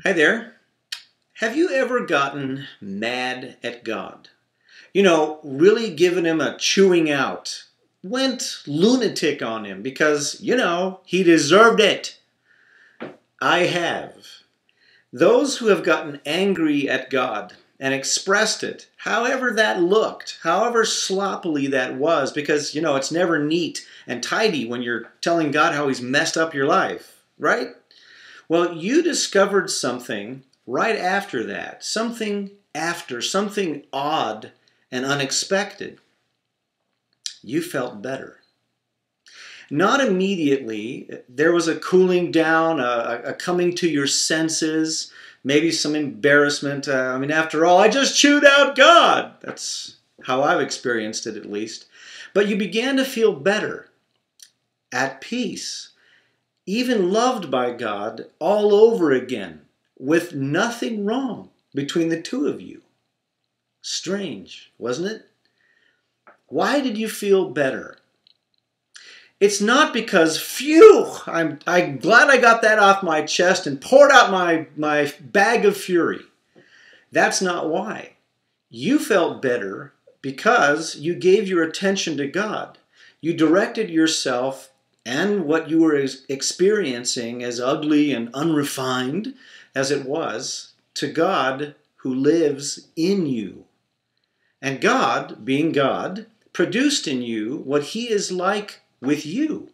Hi there. Have you ever gotten mad at God? Really given him a chewing out. Went lunatic on him because, he deserved it. I have. Those who have gotten angry at God and expressed it, however that looked, however sloppily that was, because, it's never neat and tidy when you're telling God how he's messed up your life, right? Well, you discovered something right after that, something odd and unexpected. You felt better. Not immediately. There was a cooling down, a coming to your senses, maybe some embarrassment. After all, I just chewed out God. That's how I've experienced it, at least. But you began to feel better, at peace, even loved by God all over again, with nothing wrong between the two of you. Strange, wasn't it? Why did you feel better? It's not because, phew, I'm glad I got that off my chest and poured out my bag of fury. That's not why. You felt better because you gave your attention to God. You directed yourself and what you were experiencing, as ugly and unrefined as it was, to God who lives in you. And God, being God, produced in you what he is like with you.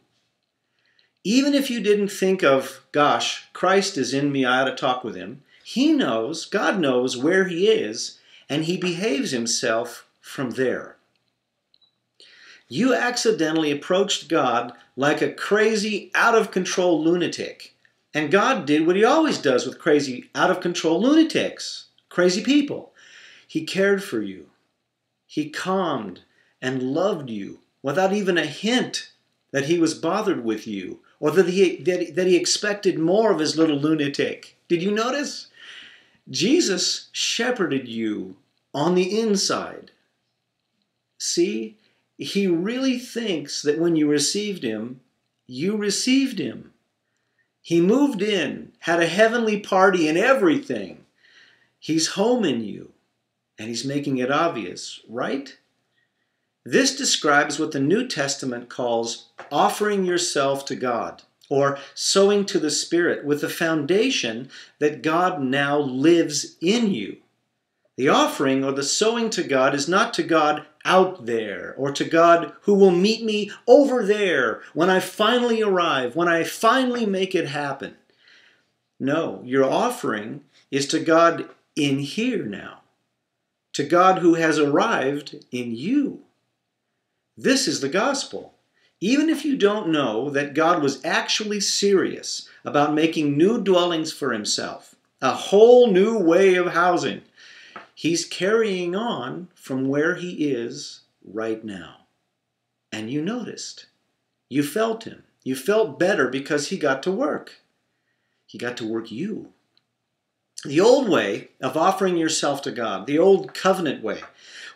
Even if you didn't think of, gosh, Christ is in me, I ought to talk with him, God knows where he is, and he behaves himself from there. You accidentally approached God like a crazy, out-of-control lunatic. And God did what he always does with crazy, out-of-control lunatics, crazy people. He cared for you. He calmed and loved you without even a hint that he was bothered with you or that he expected more of his little lunatic. Did you notice? Jesus shepherded you on the inside. See? He really thinks that when you received him, you received him. He moved in, had a heavenly party and everything. He's home in you, and he's making it obvious, right? This describes what the New Testament calls offering yourself to God, or sowing to the Spirit, with the foundation that God now lives in you. The offering or the sowing to God is not to God out there or to God who will meet me over there when I finally arrive, when I finally make it happen. No, your offering is to God in here now, to God who has arrived in you. This is the gospel. Even if you don't know that God was actually serious about making new dwellings for himself, a whole new way of housing, he's carrying on from where he is right now. And you noticed. You felt him. You felt better because he got to work. He got to work you. The old way of offering yourself to God, the old covenant way,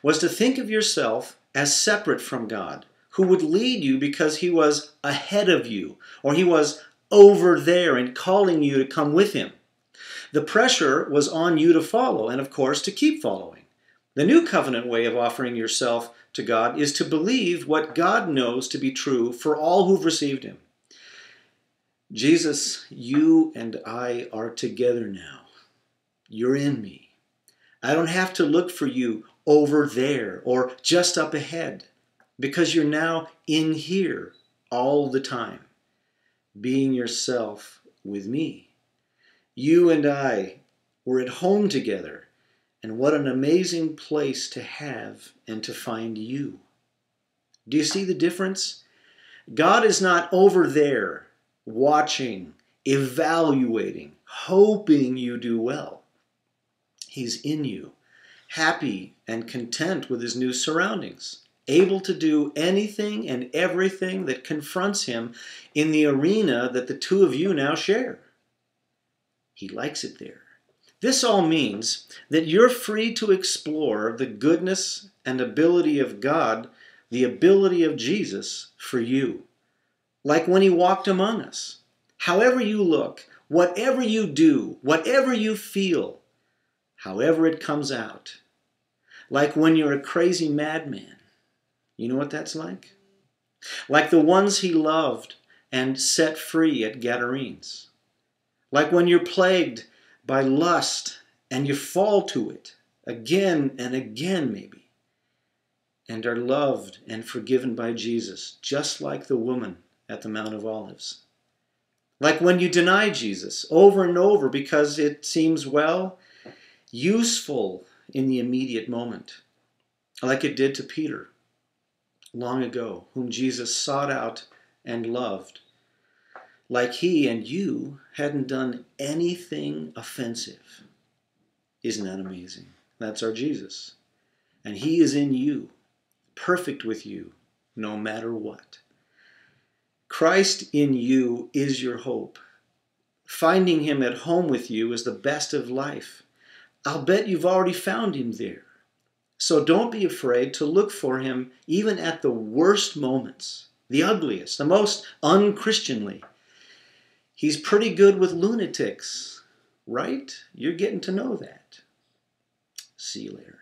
was to think of yourself as separate from God, who would lead you because he was ahead of you, or he was over there and calling you to come with him. The pressure was on you to follow, and of course to keep following. The new covenant way of offering yourself to God is to believe what God knows to be true for all who've received him. Jesus, you and I are together now. You're in me. I don't have to look for you over there or just up ahead, because you're now in here all the time, being yourself with me. You and I were at home together, and what an amazing place to have and to find you. Do you see the difference? God is not over there watching, evaluating, hoping you do well. He's in you, happy and content with his new surroundings, able to do anything and everything that confronts him in the arena that the two of you now share. He likes it there. This all means that you're free to explore the goodness and ability of God, the ability of Jesus for you. Like when he walked among us. However you look, whatever you do, whatever you feel, however it comes out. Like when you're a crazy madman. You know what that's like? Like the ones he loved and set free at Gadarenes. Like when you're plagued by lust and you fall to it again and again maybe, and are loved and forgiven by Jesus, just like the woman at the Mount of Olives. Like when you deny Jesus over and over because it seems, well, useful in the immediate moment, like it did to Peter long ago, whom Jesus sought out and loved, like he and you hadn't done anything offensive. Isn't that amazing? That's our Jesus. And he is in you, perfect with you, no matter what. Christ in you is your hope. Finding him at home with you is the best of life. I'll bet you've already found him there. So don't be afraid to look for him even at the worst moments, the ugliest, the most unchristianly. He's pretty good with lunatics, right? You're getting to know that. See you later.